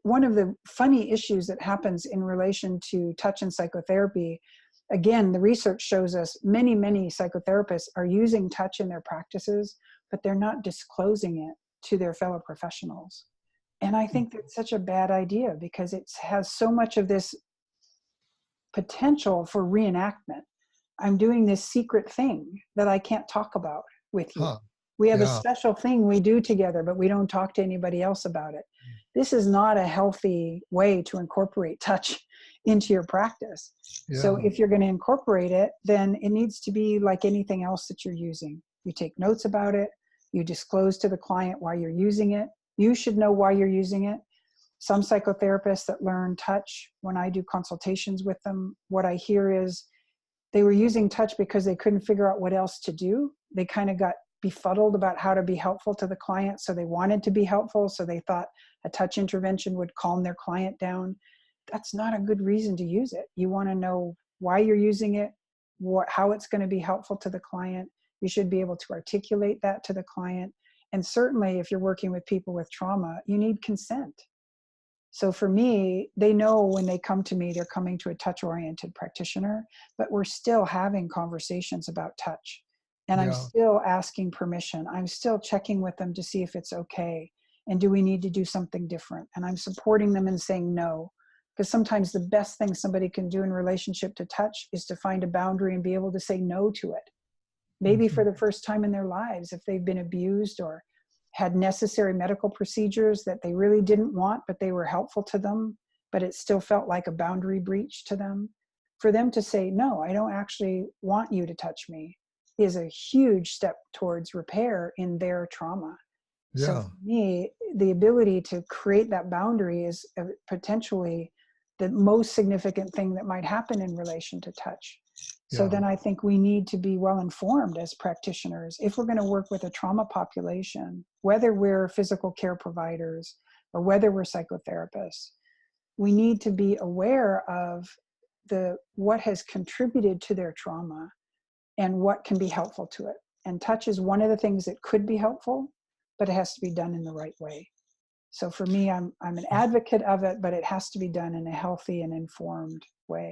one of the funny issues that happens in relation to touch and psychotherapy, again, the research shows us many, many psychotherapists are using touch in their practices, but they're not disclosing it to their fellow professionals. And I think that's such a bad idea, because it has so much of this potential for reenactment. I'm doing this secret thing that I can't talk about with you. We have a special thing we do together, but we don't talk to anybody else about it. This is not a healthy way to incorporate touch into your practice. So if you're going to incorporate it, then it needs to be like anything else that you're using. You take notes about it. You disclose to the client why you're using it. You should know why you're using it. Some psychotherapists that learn touch, when I do consultations with them, what I hear is they were using touch because they couldn't figure out what else to do. They kind of got befuddled about how to be helpful to the client. So they wanted to be helpful. So they thought a touch intervention would calm their client down. That's not a good reason to use it. You want to know why you're using it, how it's going to be helpful to the client. You should be able to articulate that to the client. And certainly if you're working with people with trauma, you need consent. So for me, they know when they come to me, they're coming to a touch-oriented practitioner, but we're still having conversations about touch. And I'm still asking permission. I'm still checking with them to see if it's okay. And do we need to do something different? And I'm supporting them in saying no. Because sometimes the best thing somebody can do in relationship to touch is to find a boundary and be able to say no to it. Maybe for the first time in their lives, if they've been abused or had necessary medical procedures that they really didn't want, but they were helpful to them, but it still felt like a boundary breach to them. For them to say, no, I don't actually want you to touch me, is a huge step towards repair in their trauma. So for me, the ability to create that boundary is potentially the most significant thing that might happen in relation to touch. So then I think we need to be well informed as practitioners. If we're going to work with a trauma population, whether we're physical care providers or whether we're psychotherapists, we need to be aware of what has contributed to their trauma and what can be helpful to it. And touch is one of the things that could be helpful, but it has to be done in the right way. So for me, I'm an advocate of it, but it has to be done in a healthy and informed way.